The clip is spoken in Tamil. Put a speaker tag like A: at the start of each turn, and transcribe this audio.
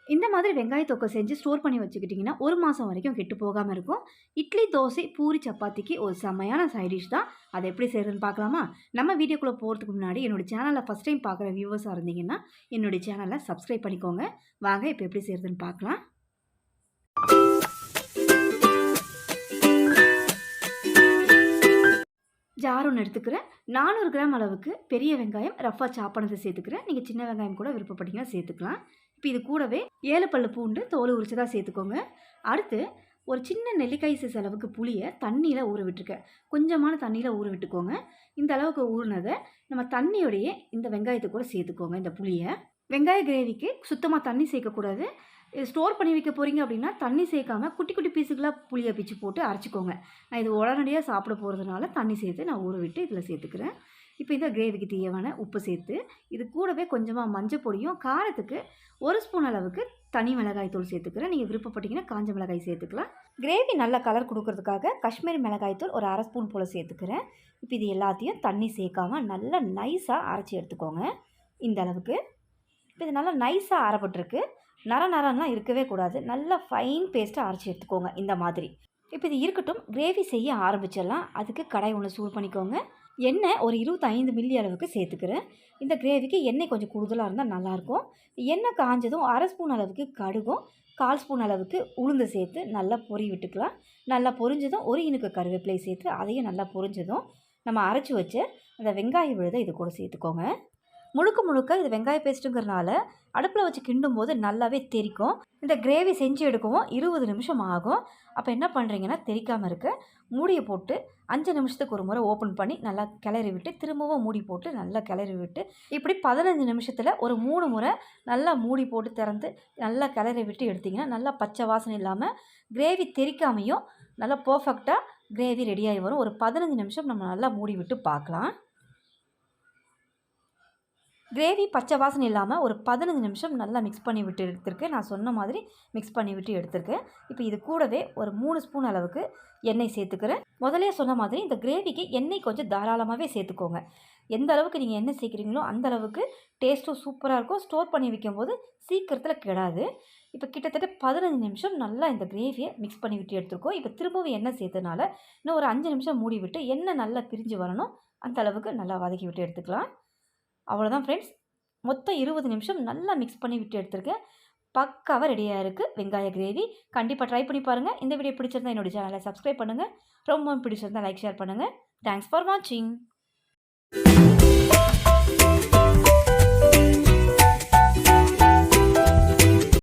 A: இந்த மாதிரி வெங்காய தொக்கை செஞ்சு ஸ்டோர் பண்ணி வச்சுக்கிட்டிங்கன்னா 1 மாதம் வரைக்கும் கெட்டு போகாமல் இருக்கும். இட்லி, தோசை, பூரி, சப்பாத்திக்கு ஒரு செம்மையான சைட் டிஷ் தான். அதை எப்படி செய்கிறதுன்னு பார்க்கலாமா? நம்ம வீடியோக்குள்ளே போகிறதுக்கு முன்னாடி என்னோடய சேனலை ஃபஸ்ட் டைம் பார்க்குற வியூவர்ஸாக இருந்தீங்கன்னா என்னுடைய சேனலை சப்ஸ்கிரைப் பண்ணிக்கோங்க. வாங்க இப்போ எப்படி செய்கிறதுன்னு பார்க்கலாம். ஜார் ஒன்று எடுத்துக்கிறேன். 400 கிராம் அளவுக்கு பெரிய வெங்காயம் ரஃபாக சாப் பண்ணதை சேர்த்துக்கிறேன். நீங்கள் சின்ன வெங்காயம் கூட விருப்பப்பட்டீங்கன்னா சேர்த்துக்கலாம். இப்போ இது கூடவே 7 பல்லு பூண்டு தோல் உரிச்சதாக சேர்த்துக்கோங்க. அடுத்து ஒரு சின்ன நெல்லிக்காய் சைஸ் அளவுக்கு புளியை தண்ணியில் ஊற விட்டுருக்கேன். கொஞ்சமான தண்ணியில் ஊற விட்டுக்கோங்க. இந்த அளவுக்கு ஊறினதை நம்ம தண்ணியோடையே இந்த வெங்காயத்தை கூட சேர்த்துக்கோங்க. இந்த புளியை வெங்காய கிரேவிக்கு சுத்தமாக தண்ணி சேர்க்கக்கூடாது. ஸ்டோர் பண்ணி வைக்க போகிறீங்க அப்படின்னா தண்ணி சேர்க்காமல் குட்டி குட்டி பீஸுக்கெலாம் புளியை பிச்சு போட்டு அரைச்சிக்கோங்க. நான் இது உடனடியாக சாப்பிட போகிறதுனால தண்ணி சேர்த்து நான் ஊற விட்டு இதில் சேர்த்துக்கிறேன். இப்போ இந்த கிரேவிக்கு தேவையான உப்பு சேர்த்து இது கூடவே கொஞ்சமாக மஞ்சள் பொடியும் காரத்துக்கு 1 ஸ்பூன் அளவுக்கு தனி மிளகாய் தூள் சேர்த்துக்கிறேன். நீங்கள் விருப்பப்பட்டீங்கன்னா காஞ்ச மிளகாய் சேர்த்துக்கலாம். கிரேவி நல்ல கலர் கொடுக்கறதுக்காக காஷ்மீர் மிளகாய் தூள் ஒரு 1/2 ஸ்பூன் போல் சேர்த்துக்கிறேன். இப்போ இது எல்லாத்தையும் தண்ணி சேர்க்காமல் நல்லா நைஸாக அரைச்சி எடுத்துக்கோங்க. இந்த அளவுக்கு இப்போ இது நல்லா நைஸாக அரைப்பட்டிருக்கு. நரம்லாம் இருக்கவே கூடாது. நல்லா ஃபைன் பேஸ்ட்டாக அரைச்சி எடுத்துக்கோங்க இந்த மாதிரி. இப்போ இது இருக்கட்டும், கிரேவி செய்ய ஆரம்பிச்சிடலாம். அதுக்கு கடாய் ஒன்று சூடு பண்ணிக்கோங்க. எண்ணெய் ஒரு 25 மில்லி அளவுக்கு சேர்த்துக்கிறேன். இந்த கிரேவிக்கு எண்ணெய் கொஞ்சம் கூடுதலாக இருந்தால் நல்லாயிருக்கும். எண்ணெய் காஞ்சதும் 1/2 ஸ்பூன் அளவுக்கு கடுகும் 1/4 ஸ்பூன் அளவுக்கு உளுந்து சேர்த்து நல்லா பொரி விட்டுக்கலாம். நல்லா பொரிஞ்சதும் ஒரு இனுக்கு கருவேப்பிலை சேர்த்து அதையும் நல்லா பொரிஞ்சதும் நம்ம அரைச்சி வச்சு அந்த வெங்காய விழுதை இது கூட சேர்த்துக்கோங்க. முழுக்க இது வெங்காய பேஸ்ட்டுங்கிறனால அடுப்பில் வச்சு கிண்டும் போது நல்லாவே தெறிக்கும். இந்த கிரேவி செஞ்சு எடுக்கவும் 20 நிமிஷம் ஆகும். அப்போ என்ன பண்ணுறீங்கன்னா தெறிக்காமல் இருக்க மூடியை போட்டு 5 நிமிஷத்துக்கு ஒரு முறை ஓப்பன் பண்ணி நல்லா கிளறி விட்டு திரும்பவும் மூடி போட்டு நல்லா கிளறி விட்டு இப்படி 15 நிமிஷத்தில் ஒரு 3 முறை நல்லா மூடி போட்டு திறந்து நல்லா கிளறி விட்டு எடுத்திங்கன்னா நல்லா பச்சை வாசனை இல்லாமல் கிரேவி தெறிக்காமையும் நல்லா பர்ஃபெக்டாக கிரேவி ரெடியாகி வரும். ஒரு 15 நிமிஷம் நம்ம நல்லா மூடி விட்டு பார்க்கலாம். கிரேவி பச்சை வாசனை இல்லாமல் ஒரு 15 நிமிஷம் நல்லா மிக்ஸ் பண்ணி விட்டு எடுத்துருக்கேன். நான் சொன்ன மாதிரி மிக்ஸ் பண்ணி விட்டு எடுத்துருக்கேன். இப்போ இது கூடவே ஒரு 3 ஸ்பூன் அளவுக்கு எண்ணெய் சேர்த்துக்கிறேன். முதலே சொன்ன மாதிரி இந்த கிரேவிக்கு எண்ணெய் கொஞ்சம் தாராளமாகவே சேர்த்துக்கோங்க. எந்த அளவுக்கு நீங்கள் எண்ணெய் சேர்க்குறீங்களோ அந்த அளவுக்கு டேஸ்ட்டும் சூப்பராக இருக்கும். ஸ்டோர் பண்ணி வைக்கும்போது சீக்கிரத்தில் கெடாது. இப்போ கிட்டத்தட்ட 15 நிமிஷம் நல்லா இந்த கிரேவியை மிக்ஸ் பண்ணி விட்டு எடுத்துருக்கோம். இப்போ திரும்பவும் எண்ணெய் சேர்த்தனால இன்னும் ஒரு 5 நிமிஷம் மூடி விட்டு எண்ணெய் நல்லா பிரிஞ்சு வரணும். அந்த அளவுக்கு நல்லா வதக்கி விட்டு எடுத்துக்கலாம். அவ்வளோதான் ஃப்ரெண்ட்ஸ், மொத்தம் 20 நிமிஷம் நல்லா மிக்ஸ் பண்ணி விட்டு எடுத்துருக்கேன். பக்காவாக ரெடியாக இருக்குது வெங்காய கிரேவி. கண்டிப்பாக ட்ரை பண்ணி பாருங்கள். இந்த வீடியோ பிடிச்சிருந்தா என்னோடய சேனலை சப்ஸ்கிரைப் பண்ணுங்கள். ரொம்ப பிடிச்சிருந்தா லைக் ஷேர் பண்ணுங்கள். தேங்க்ஸ் ஃபார் வாட்சிங்.